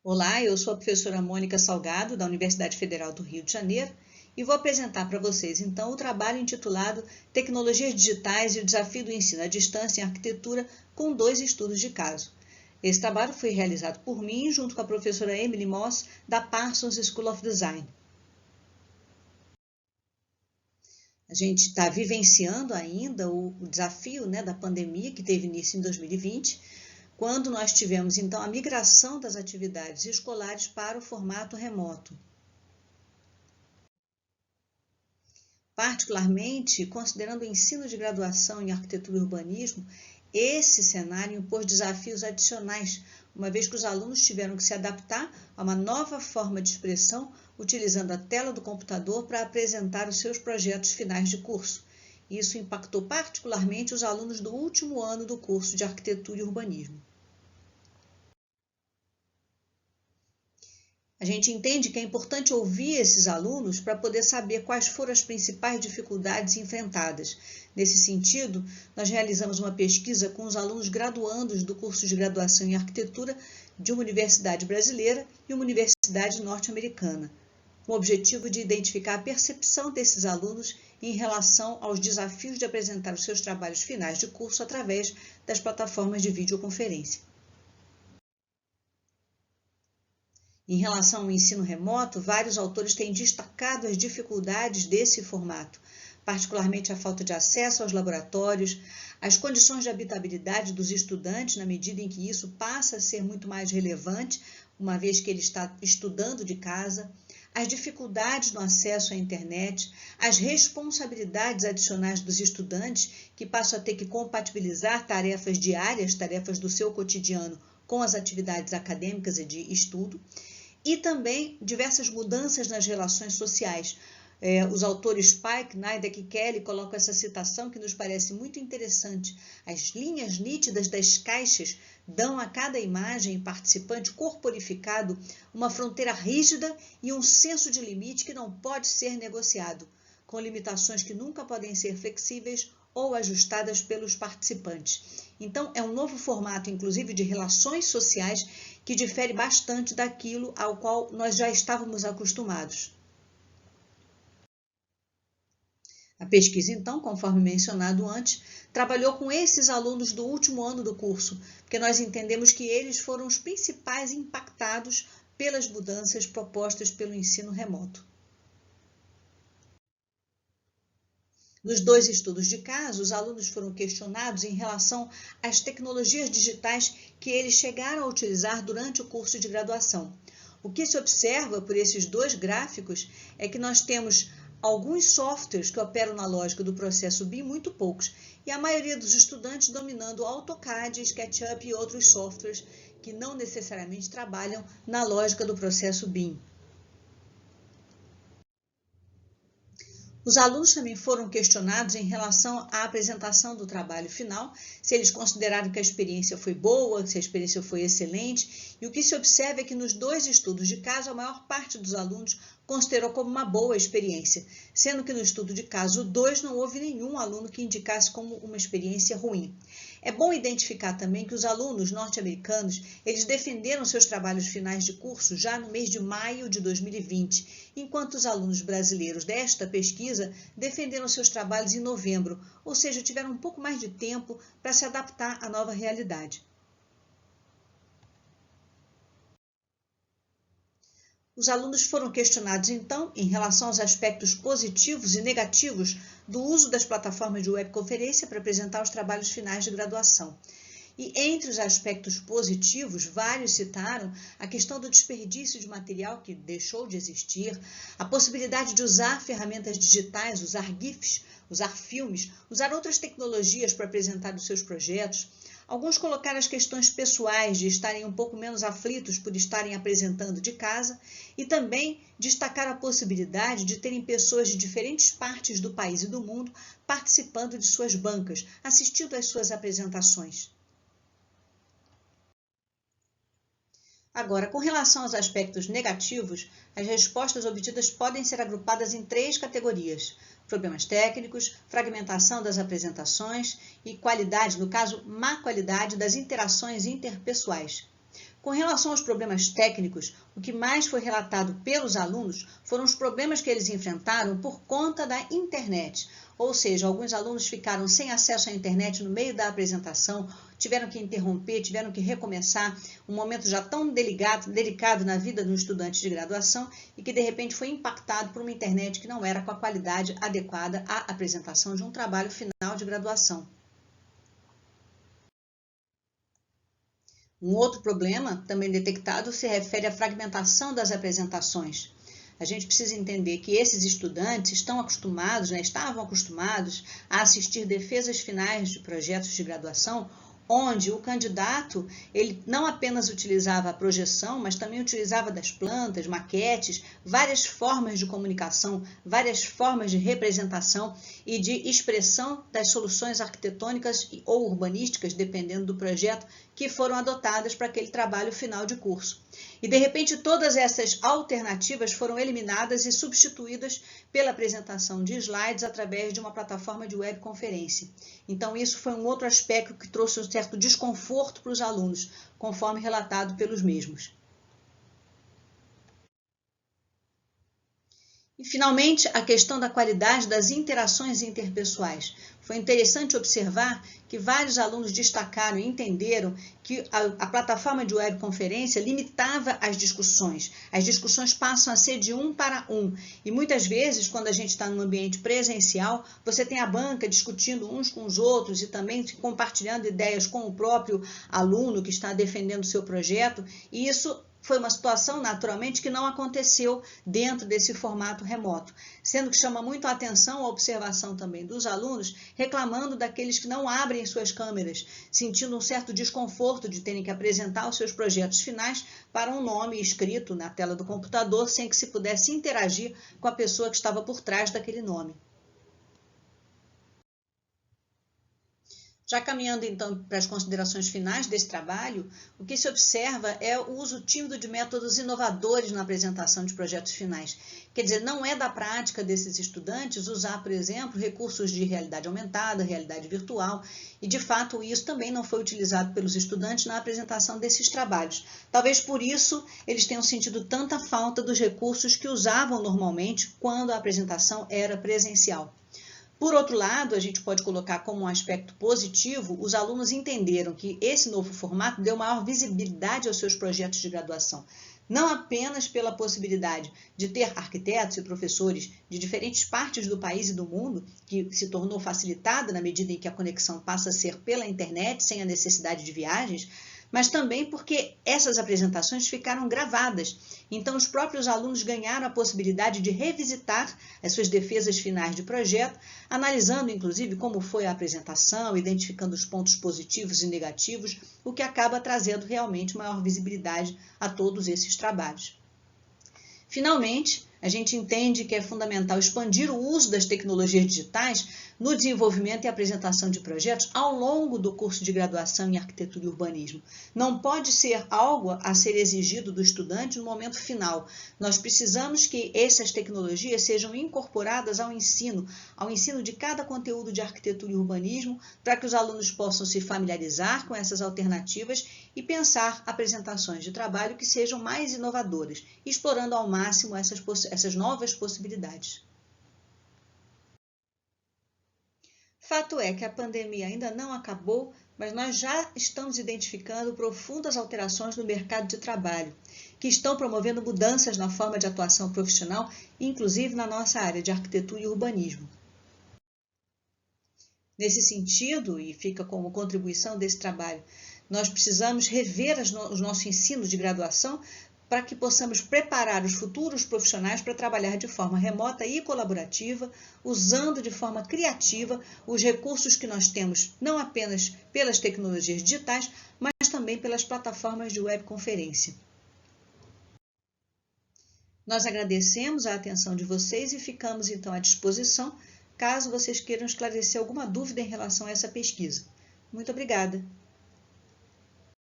Olá, eu sou a professora Mônica Salgado, da Universidade Federal do Rio de Janeiro, e vou apresentar para vocês, então, o trabalho intitulado Tecnologias Digitais e o Desafio do Ensino à Distância em Arquitetura, com 2 estudos de caso. Esse trabalho foi realizado por mim, junto com a professora Emily Moss, da Parsons School of Design. A gente está vivenciando ainda o desafio da pandemia, que teve início em 2020, quando nós tivemos, então, a migração das atividades escolares para o formato remoto. Particularmente, considerando o ensino de graduação em arquitetura e urbanismo, esse cenário impôs desafios adicionais, uma vez que os alunos tiveram que se adaptar a uma nova forma de expressão, utilizando a tela do computador para apresentar os seus projetos finais de curso. Isso impactou particularmente os alunos do último ano do curso de arquitetura e urbanismo. A gente entende que é importante ouvir esses alunos para poder saber quais foram as principais dificuldades enfrentadas. Nesse sentido, nós realizamos uma pesquisa com os alunos graduandos do curso de graduação em arquitetura de uma universidade brasileira e uma universidade norte-americana, com o objetivo de identificar a percepção desses alunos em relação aos desafios de apresentar os seus trabalhos finais de curso através das plataformas de videoconferência. Em relação ao ensino remoto, vários autores têm destacado as dificuldades desse formato, particularmente a falta de acesso aos laboratórios, as condições de habitabilidade dos estudantes, na medida em que isso passa a ser muito mais relevante, uma vez que ele está estudando de casa, as dificuldades no acesso à internet, as responsabilidades adicionais dos estudantes, que passam a ter que compatibilizar tarefas diárias, tarefas do seu cotidiano, com as atividades acadêmicas e de estudo, e também diversas mudanças nas relações sociais. Os autores Pike, Neideck e Kelly colocam essa citação que nos parece muito interessante. As linhas nítidas das caixas dão a cada imagem e participante corporificado uma fronteira rígida e um senso de limite que não pode ser negociado, com limitações que nunca podem ser flexíveis ou ajustadas pelos participantes. Então, é um novo formato, inclusive, de relações sociais que difere bastante daquilo ao qual nós já estávamos acostumados. A pesquisa, então, conforme mencionado antes, trabalhou com esses alunos do último ano do curso, porque nós entendemos que eles foram os principais impactados pelas mudanças propostas pelo ensino remoto. Nos 2 estudos de caso, os alunos foram questionados em relação às tecnologias digitais que eles chegaram a utilizar durante o curso de graduação. O que se observa por esses 2 gráficos é que nós temos alguns softwares que operam na lógica do processo BIM, muito poucos, e a maioria dos estudantes dominando o AutoCAD, SketchUp e outros softwares que não necessariamente trabalham na lógica do processo BIM. Os alunos também foram questionados em relação à apresentação do trabalho final, se eles consideraram que a experiência foi boa, se a experiência foi excelente, e o que se observa é que nos 2 estudos de caso, a maior parte dos alunos considerou como uma boa experiência, sendo que no estudo de caso 2 não houve nenhum aluno que indicasse como uma experiência ruim. É bom identificar também que os alunos norte-americanos, eles defenderam seus trabalhos finais de curso já no mês de maio de 2020, enquanto os alunos brasileiros desta pesquisa defenderam seus trabalhos em novembro, ou seja, tiveram um pouco mais de tempo para se adaptar à nova realidade. Os alunos foram questionados, então, em relação aos aspectos positivos e negativos do uso das plataformas de webconferência para apresentar os trabalhos finais de graduação. E entre os aspectos positivos, vários citaram a questão do desperdício de material que deixou de existir, a possibilidade de usar ferramentas digitais, usar GIFs, usar filmes, usar outras tecnologias para apresentar os seus projetos. Alguns colocaram as questões pessoais de estarem um pouco menos aflitos por estarem apresentando de casa e também destacaram a possibilidade de terem pessoas de diferentes partes do país e do mundo participando de suas bancas, assistindo às suas apresentações. Agora, com relação aos aspectos negativos, as respostas obtidas podem ser agrupadas em 3 categorias: problemas técnicos, fragmentação das apresentações e qualidade, no caso, má qualidade das interações interpessoais. Com relação aos problemas técnicos, o que mais foi relatado pelos alunos foram os problemas que eles enfrentaram por conta da internet. Ou seja, alguns alunos ficaram sem acesso à internet no meio da apresentação, tiveram que interromper, tiveram que recomeçar, um momento já tão delicado na vida de um estudante de graduação e que de repente foi impactado por uma internet que não era com a qualidade adequada à apresentação de um trabalho final de graduação. Um outro problema, também detectado, se refere à fragmentação das apresentações. A gente precisa entender que esses estudantes estavam acostumados a assistir defesas finais de projetos de graduação, onde o candidato ele não apenas utilizava a projeção, mas também utilizava das plantas, maquetes, várias formas de comunicação, várias formas de representação e de expressão das soluções arquitetônicas ou urbanísticas, dependendo do projeto, que foram adotadas para aquele trabalho final de curso. E, de repente, todas essas alternativas foram eliminadas e substituídas pela apresentação de slides através de uma plataforma de webconferência. Então, isso foi um outro aspecto que trouxe um certo desconforto para os alunos, conforme relatado pelos mesmos. E, finalmente, a questão da qualidade das interações interpessoais. Foi interessante observar que vários alunos destacaram e entenderam que a plataforma de webconferência limitava as discussões. As discussões passam a ser de um para um. E muitas vezes, quando a gente está num ambiente presencial, você tem a banca discutindo uns com os outros e também compartilhando ideias com o próprio aluno que está defendendo o seu projeto. E isso foi uma situação, naturalmente, que não aconteceu dentro desse formato remoto, sendo que chama muito a atenção a observação também dos alunos reclamando daqueles que não abrem suas câmeras, sentindo um certo desconforto de terem que apresentar os seus projetos finais para um nome escrito na tela do computador sem que se pudesse interagir com a pessoa que estava por trás daquele nome. Já caminhando, então, para as considerações finais desse trabalho, o que se observa é o uso tímido de métodos inovadores na apresentação de projetos finais. Quer dizer, não é da prática desses estudantes usar, por exemplo, recursos de realidade aumentada, realidade virtual, e, de fato, isso também não foi utilizado pelos estudantes na apresentação desses trabalhos. Talvez por isso eles tenham sentido tanta falta dos recursos que usavam normalmente quando a apresentação era presencial. Por outro lado, a gente pode colocar como um aspecto positivo, os alunos entenderam que esse novo formato deu maior visibilidade aos seus projetos de graduação, não apenas pela possibilidade de ter arquitetos e professores de diferentes partes do país e do mundo, que se tornou facilitada na medida em que a conexão passa a ser pela internet, sem a necessidade de viagens, mas também porque essas apresentações ficaram gravadas. Então, os próprios alunos ganharam a possibilidade de revisitar as suas defesas finais de projeto, analisando, inclusive, como foi a apresentação, identificando os pontos positivos e negativos, o que acaba trazendo realmente maior visibilidade a todos esses trabalhos. Finalmente, a gente entende que é fundamental expandir o uso das tecnologias digitais no desenvolvimento e apresentação de projetos ao longo do curso de graduação em arquitetura e urbanismo. Não pode ser algo a ser exigido do estudante no momento final. Nós precisamos que essas tecnologias sejam incorporadas ao ensino de cada conteúdo de arquitetura e urbanismo, para que os alunos possam se familiarizar com essas alternativas e pensar apresentações de trabalho que sejam mais inovadoras, explorando ao máximo essas novas possibilidades. Fato é que a pandemia ainda não acabou, mas nós já estamos identificando profundas alterações no mercado de trabalho, que estão promovendo mudanças na forma de atuação profissional, inclusive na nossa área de arquitetura e urbanismo. Nesse sentido, e fica como contribuição desse trabalho, nós precisamos rever os nossos ensinos de graduação para que possamos preparar os futuros profissionais para trabalhar de forma remota e colaborativa, usando de forma criativa os recursos que nós temos, não apenas pelas tecnologias digitais, mas também pelas plataformas de webconferência. Nós agradecemos a atenção de vocês e ficamos então à disposição, caso vocês queiram esclarecer alguma dúvida em relação a essa pesquisa. Muito obrigada!